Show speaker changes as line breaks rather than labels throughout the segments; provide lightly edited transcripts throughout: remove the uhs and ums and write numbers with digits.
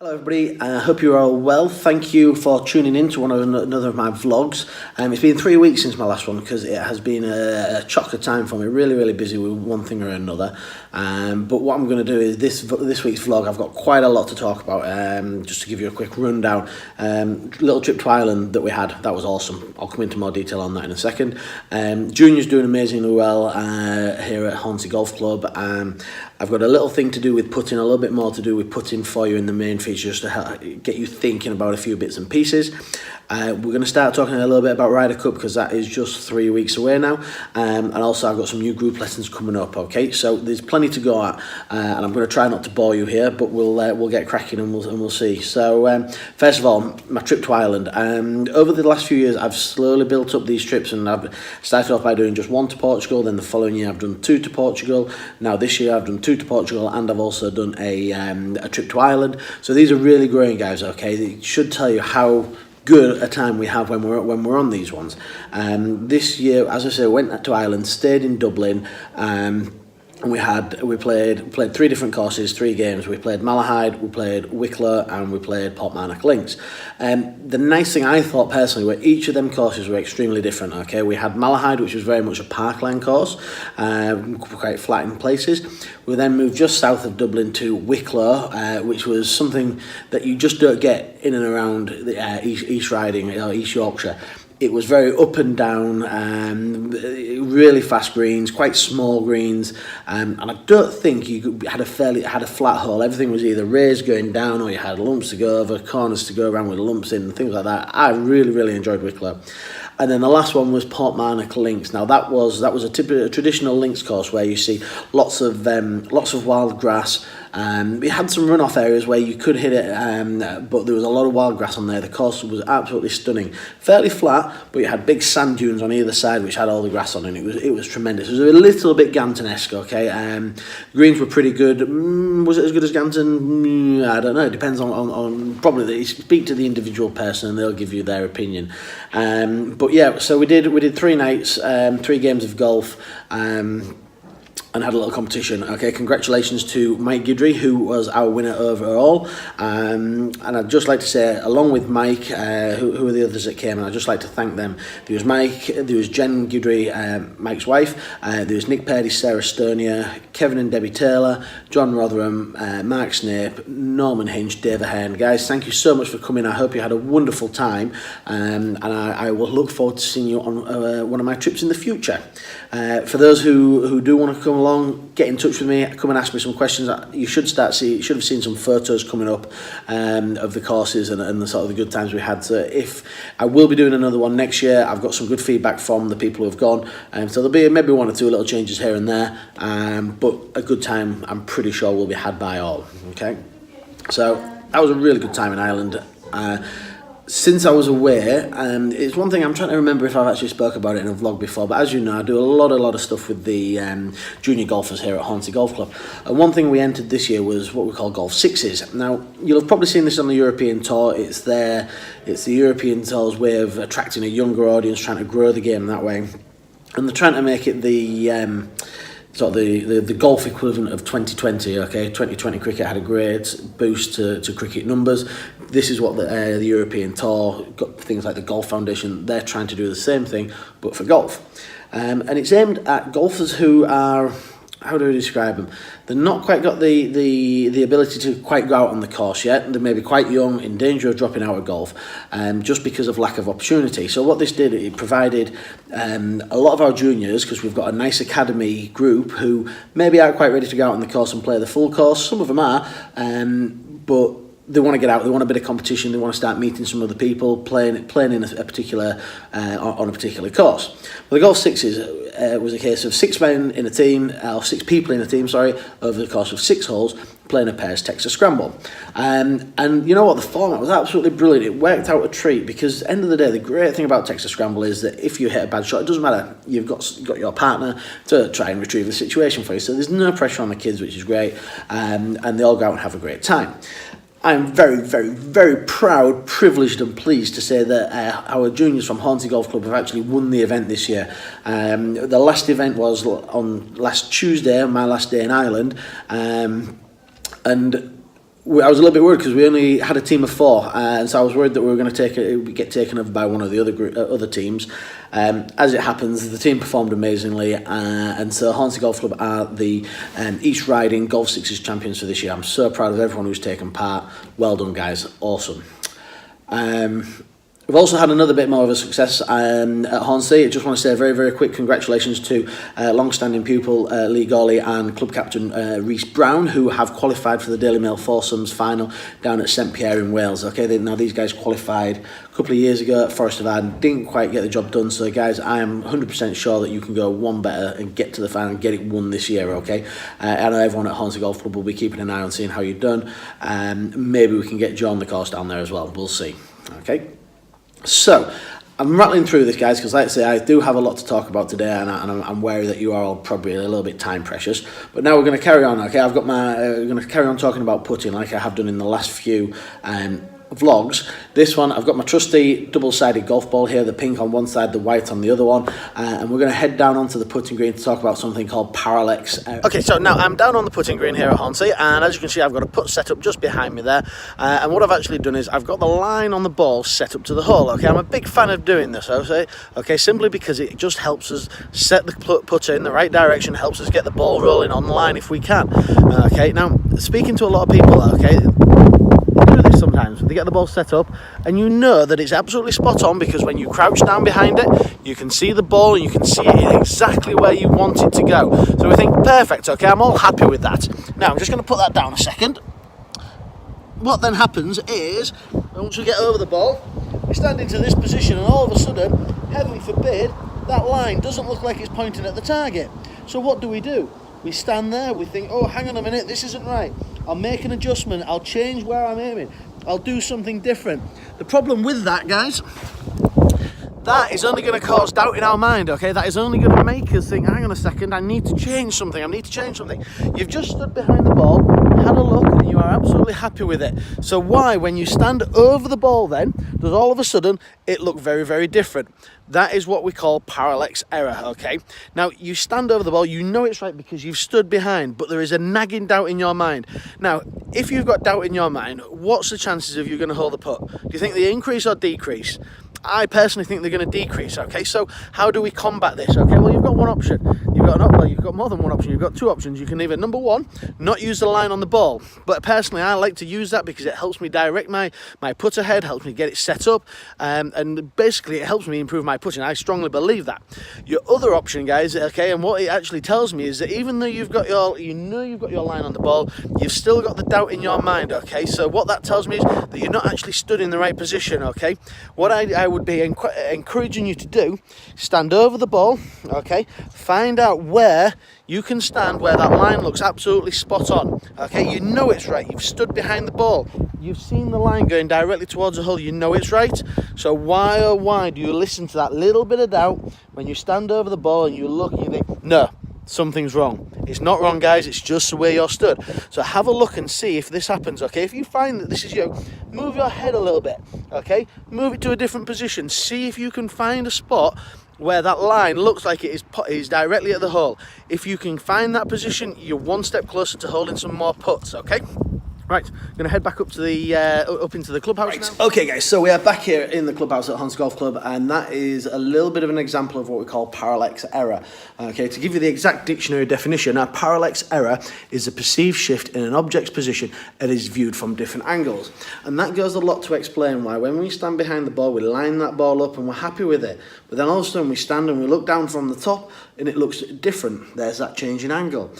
Hello everybody, I hope you're all well. Thank you for tuning in to another of my vlogs. It's been 3 weeks since my last one because it has been a chocker time for me, really busy with one thing or another. But what I'm going to do is this week's vlog, I've got quite a lot to talk about. Just to give you a quick rundown, little trip to Ireland that we had, that was awesome. I'll come into more detail on that in a second. Junior's doing amazingly well here at Hornsey Golf Club. I've got a little thing to do with putting, a little bit more to do with putting for you in the main feature, just to help get you thinking about a few bits and pieces. We're going to start talking a little bit about Ryder Cup because that is just 3 weeks away now, and also I've got some new group lessons coming up. Okay, so there's plenty to go at, and I'm going to try not to bore you here, but we'll get cracking and we'll see. So first of all, my trip to Ireland. Over the last few years, I've slowly built up these trips, and I've started off by doing just one to Portugal. Then the following year, I've done 2 to Portugal. Now this year, I've done 2 to Portugal, and I've also done a trip to Ireland. So these are really growing, guys. Okay, they should tell you how good a time we have when we're on these ones. This year, as I say, went to Ireland, stayed in Dublin. And we played 3 different courses, 3 games. We played Malahide, we played Wicklow, and we played Portmarnock Links. The nice thing I thought personally were each of them courses were extremely different. Okay, we had Malahide, which was very much a parkland course, quite flat in places. We then moved just south of Dublin to Wicklow, which was something that you just don't get in and around the East Riding or East Yorkshire. It was very up and down, really fast greens, quite small greens, and I don't think you had a flat hole. Everything was either raised going down, or you had lumps to go over, corners to go around with lumps in, and things like that. I really enjoyed Wicklow. And then the last one was Portmarnock Links. Now that was a traditional links course where you see lots of wild grass. We had some runoff areas where you could hit it, but there was a lot of wild grass on there. The course was absolutely stunning, fairly flat, but you had big sand dunes on either side which had all the grass on it. It was tremendous. It was a little bit Ganton-esque. Okay, greens were pretty good. Was it as good as Ganton? I don't know. It depends on probably. You speak to the individual person and they'll give you their opinion. But yeah, so we did 3 nights, 3 games of golf, and had a little competition. Okay, congratulations to Mike Guidry, who was our winner overall. And I'd just like to say, along with Mike, who are the others that came, and I'd just like to thank them. There was Mike, there was Jen Guidry, Mike's wife, there was Nick Purdy, Sarah Stonia, Kevin and Debbie Taylor, John Rotherham, Mark Snape, Norman Hinch, Dave Ahern. Guys, thank you so much for coming. I hope you had a wonderful time, and I will look forward to seeing you on one of my trips in the future. For those who do want to come along, get in touch with me, come and ask me some questions. You should have seen some photos coming up of the courses and the sort of the good times we had. So if I will be doing another one next year, I've got some good feedback from the people who have gone, so there'll be maybe 1 or 2 little changes here and there, but a good time I'm pretty sure will be had by all. Okay, so that was a really good time in Ireland. Since I was away, it's one thing I'm trying to remember if I've actually spoke about it in a vlog before, but as you know, I do a lot of stuff with the junior golfers here at Hornsey Golf Club. And one thing we entered this year was what we call GolfSixes. Now, you'll have probably seen this on the European Tour. It's the European Tour's way of attracting a younger audience, trying to grow the game that way. And they're trying to make it the golf equivalent of 2020. Okay, 2020 cricket had a great boost to cricket numbers. This is what the European Tour, got things like the Golf Foundation, they're trying to do the same thing, but for golf. And it's aimed at golfers who are, how do I describe them? They're not quite got the ability to quite go out on the course yet. They're maybe quite young, in danger of dropping out of golf, just because of lack of opportunity. So what this did, it provided a lot of our juniors, because we've got a nice academy group who maybe aren't quite ready to go out on the course and play the full course. Some of them are, but they want to get out, they want a bit of competition, they want to start meeting some other people, playing in a particular on a particular course. Well, the GolfSixes was a case of 6 men in a team, or 6 people in a team, sorry, over the course of 6 holes, playing a pairs Texas Scramble. And you know what, the format was absolutely brilliant. It worked out a treat, because at the end of the day, the great thing about Texas Scramble is that if you hit a bad shot, it doesn't matter, you've got your partner to try and retrieve the situation for you. So there's no pressure on the kids, which is great, and they all go out and have a great time. I'm very proud, privileged and pleased to say that our juniors from Hornsey Golf Club have actually won the event this year. The last event was on last Tuesday, my last day in Ireland, and I was a little bit worried because we only had a team of 4, and so I was worried that we were going to get taken over by one of the other teams. As it happens, the team performed amazingly, and so Hornsey Golf Club are the East Riding GolfSixes champions for this year. I'm so proud of everyone who's taken part. Well done, guys. Awesome. We've also had another bit more of a success at Hornsey. I just want to say a very, very quick congratulations to long-standing pupil Lee Gawley and club captain Rhys Brown, who have qualified for the Daily Mail foursomes final down at St Pierre in Wales. Okay, now these guys qualified a couple of years ago at Forest of Arden, didn't quite get the job done. So guys, I am 100% sure that you can go one better and get to the final and get it won this year. Okay, I know everyone at Hornsey Golf Club will be keeping an eye on seeing how you've done. Maybe we can get Joe on the course down there as well. We'll see. Okay. So, I'm rattling through this, guys, because like I say, I do have a lot to talk about today, and I'm wary that you are all probably a little bit time precious. But now we're going to carry on, okay? I've got we're going to carry on talking about putting like I have done in the last few vlogs. This one, I've got my trusty double-sided golf ball here, the pink on one side, the white on the other one, and we're going to head down onto the putting green to talk about something called parallax. Okay, so now I'm down on the putting green here at Hornsey, and as you can see, I've got a putt set up just behind me there, and what I've actually done is I've got the line on the ball set up to the hole. Okay, I'm a big fan of doing this, okay, simply because it just helps us set the putter in the right direction, helps us get the ball rolling on the line if we can. Okay, now speaking to a lot of people, okay, do this sometimes. They get the ball set up and you know that it's absolutely spot on, because when you crouch down behind it, you can see the ball and you can see it exactly where you want it to go. So we think, perfect, okay, I'm all happy with that. Now I'm just going to put that down a second. What then happens is, once we get over the ball, we stand into this position, and all of a sudden, heaven forbid, that line doesn't look like it's pointing at the target. So what do? We stand there, we think, oh, hang on a minute, this isn't right. I'll make an adjustment, I'll change where I'm aiming, I'll do something different. The problem with that, guys, that is only going to cause doubt in our mind, okay? That is only going to make us think, hang on a second, I need to change something. You've just stood behind the ball, had a look, and you are absolutely happy with it. So why, when you stand over the ball then, does all of a sudden it look very, very different? That is what we call parallax error, okay? Now, you stand over the ball, you know it's right because you've stood behind, but there is a nagging doubt in your mind. Now, if you've got doubt in your mind, what's the chances of you going to hold the putt? Do you think they increase or decrease? I personally think they're going to decrease, okay? So how do we combat this? Okay, well, you've got one option. You've got more than one option. You've got 2 options. You can either, number one, not use the line on the ball. But personally, I like to use that because it helps me direct my putter head, helps me get it set up, and basically it helps me improve my putting. I strongly believe that. Your other option, guys, okay, and what it actually tells me is that even though you've got your line on the ball, you've still got the doubt in your mind, okay? So what that tells me is that you're not actually stood in the right position, okay? What I would be encouraging you to do, stand over the ball, okay? Find out where you can stand, where that line looks absolutely spot on, okay? You know it's right, you've stood behind the ball, you've seen the line going directly towards the hole, you know it's right. So why, oh why do you listen to that little bit of doubt when you stand over the ball and you look and you think, no, something's wrong? It's not wrong, guys, it's just the way you're stood. So have a look and see if this happens, okay? If you find that this is you, move your head a little bit, okay? Move it to a different position. See if you can find a spot where that line looks like it is directly at the hole. If you can find that position, you're one step closer to holding some more putts, okay? Right, I'm going to head back up to the up into the clubhouse now. Okay, guys, so we are back here in the clubhouse at Hornsey Golf Club, and that is a little bit of an example of what we call parallax error. Okay, to give you the exact dictionary definition, a parallax error is a perceived shift in an object's position that is viewed from different angles. And that goes a lot to explain why when we stand behind the ball, we line that ball up and we're happy with it. But then all of a sudden we stand and we look down from the top and it looks different. There's that change in angle.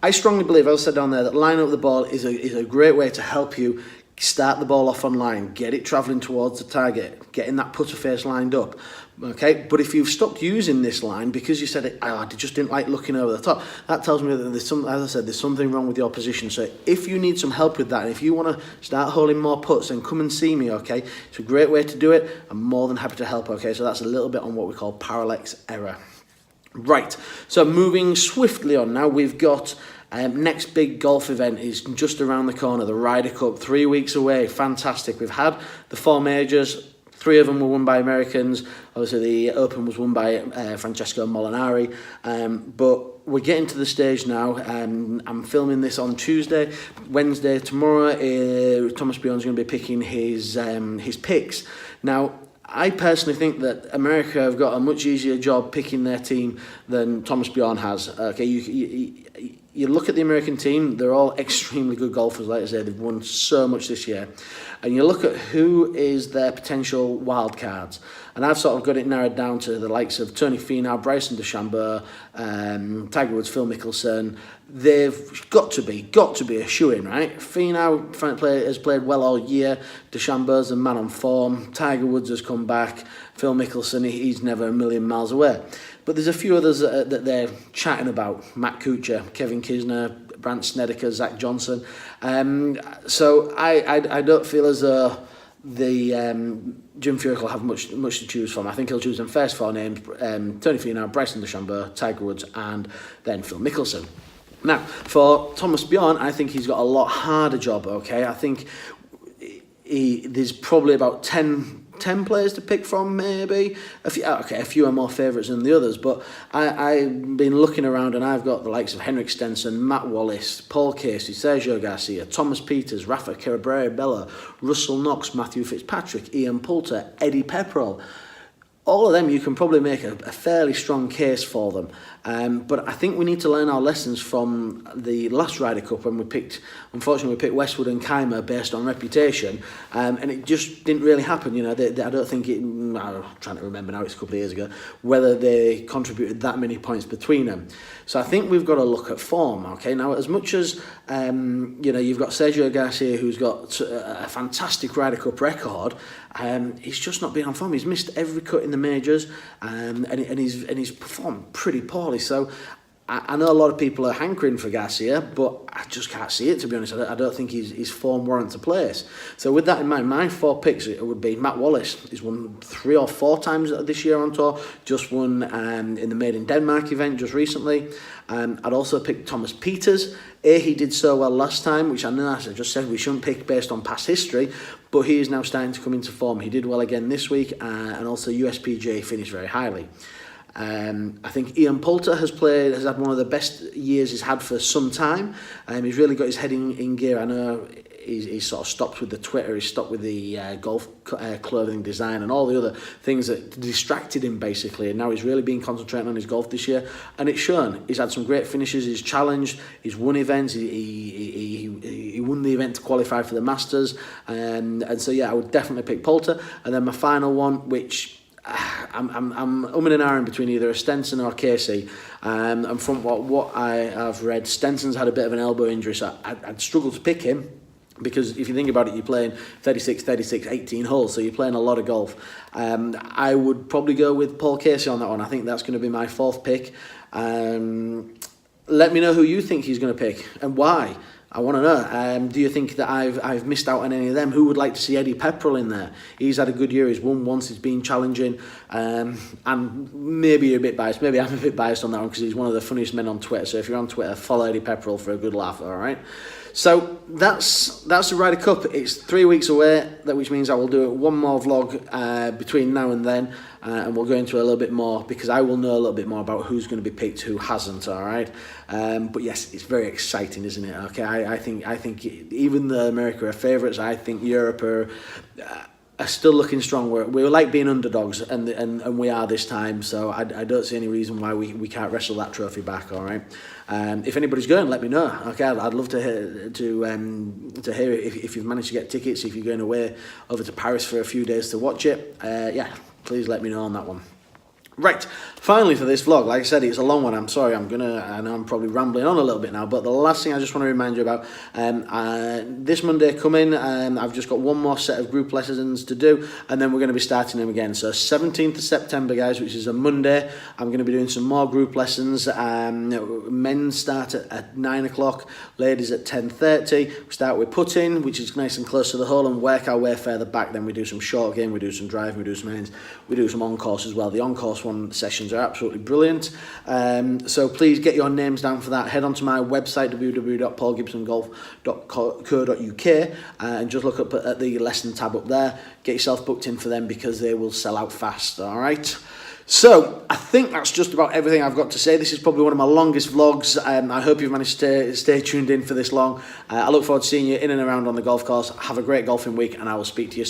I strongly believe, as I said down there, that lining up the ball is a great way to help you start the ball off on line, get it travelling towards the target, getting that putter face lined up. Okay, but if you've stopped using this line because you said I just didn't like looking over the top, that tells me that there's something wrong with your position. So if you need some help with that, and if you want to start holding more putts, then come and see me, okay? It's a great way to do it. I'm more than happy to help, okay? So that's a little bit on what we call parallax error. Right, so moving swiftly on now, we've got next big golf event is just around the corner, the Ryder Cup, 3 weeks away. Fantastic. We've had the 4 majors. 3 of them were won by Americans. Obviously, the Open was won by Francesco Molinari. But we're getting to the stage now. I'm filming this on Tuesday. Wednesday, tomorrow, Thomas Bjorn's going to be picking his picks. Now, I personally think that America have got a much easier job picking their team than Thomas Bjorn has. Okay, you look at the American team, they're all extremely good golfers, like I say, they've won so much this year. And you look at who is their potential wild cards. And I've sort of got it narrowed down to the likes of Tony Finau, Bryson DeChambeau, Tiger Woods, Phil Mickelson. They've got to be a shoo-in, right? Finau has played well all year. DeChambeau's a man on form. Tiger Woods has come back. Phil Mickelson, he's never a million miles away. But there's a few others that they're chatting about. Matt Kuchar, Kevin Kisner, Brandt Snedeker, Zach Johnson. So I don't feel as though Jim Furyk will have much to choose from. I think he'll choose them first four names: Tony Finau, Bryson DeChambeau, Tiger Woods, and then Phil Mickelson. Now, for Thomas Bjorn, I think he's got a lot harder job. Okay, I think there's probably about 10 players to pick from, maybe. A few are more favourites than the others, but I've been looking around and I've got the likes of Henrik Stenson, Matt Wallace, Paul Casey, Sergio Garcia, Thomas Peters, Rafa Cabrera-Bello, Russell Knox, Matthew Fitzpatrick, Ian Poulter, Eddie Pepperell. All of them, you can probably make a fairly strong case for them. But I think we need to learn our lessons from the last Ryder Cup when we picked Westwood and Keimer based on reputation, and it just didn't really happen. You know, I don't think I'm trying to remember now, it's a couple of years ago, whether they contributed that many points between them. So I think we've got to look at form. Okay, now as much as you've got Sergio Garcia, who's got a fantastic Ryder Cup record, he's just not been on form. He's missed every cut in the majors, and he's performed pretty poorly. So I know a lot of people are hankering for Garcia, but I just can't see it, to be honest. I don't think his form warrants a place. So with that in mind, my 4 picks would be Matt Wallace. He's won 3 or 4 times this year on tour. Just won in the Made in Denmark event just recently. I'd also pick Thomas Peters. He did so well last time, which I know, as I just said, we shouldn't pick based on past history, but he is now starting to come into form. He did well again this week, and also USPGA finished very highly. I think Ian Poulter has had one of the best years he's had for some time. He's really got his head in gear. I know he's sort of stopped with the Twitter, he's stopped with the golf clothing design and all the other things that distracted him basically, and now he's really been concentrating on his golf this year, and it's shown. He's had some great finishes, he's challenged, he's won events, he won the event to qualify for the Masters, and so yeah, I would definitely pick Poulter. And then my final one, which I'm umming and ahhing between either a Stenson or Casey, and from what I have read, Stenson's had a bit of an elbow injury, so I'd struggle to pick him, because if you think about it, you're playing 36, 18 holes, so you're playing a lot of golf. I would probably go with Paul Casey on that one. I think that's going to be my 4th pick. Let me know who you think he's going to pick and why. I want to know. Do you think that I've missed out on any of them? Who would like to see Eddie Pepperell in there? He's had a good year. He's won once. He's been challenging. And maybe you're a bit biased. Maybe I'm a bit biased on that one because he's one of the funniest men on Twitter. So if you're on Twitter, follow Eddie Pepperell for a good laugh. All right. So that's the Ryder Cup. It's 3 weeks away, which means I will do one more vlog between now and then, and we'll go into a little bit more, because I will know a little bit more about who's going to be picked, who hasn't. All right, but yes, it's very exciting, isn't it? Okay, I think even though America are favourites, I think Europe are still looking strong. We're like being underdogs, and we are this time. So I don't see any reason why we can't wrestle that trophy back. All right. If anybody's going, let me know. Okay, I'd love to hear if you've managed to get tickets. If you're going away over to Paris for a few days to watch it, yeah, please let me know on that one. Right, finally for this vlog, like I said, it's a long one. I'm sorry, I know I'm probably rambling on a little bit now, but the last thing I just want to remind you about, this Monday coming, I've just got one more set of group lessons to do, and then we're going to be starting them again. So 17th of September, guys, which is a Monday, I'm going to be doing some more group lessons. Men start at 9 o'clock, ladies at 10:30. We start with putting, which is nice and close to the hole, and work our way further back. Then we do some short game, we do some drive, we do some ends, we do some on-course as well. The on-course one sessions are absolutely brilliant, so please get your names down for that. Head onto my website, www.paulgibsongolf.co.uk, and just look up at the lesson tab up there. Get yourself booked in for them, because they will sell out fast. All right, So, I think that's just about everything I've got to say. This is probably one of my longest vlogs. I hope you've managed to stay tuned in for this long. I look forward to seeing you in and around on the golf course. Have a great golfing week, and I will speak to you soon.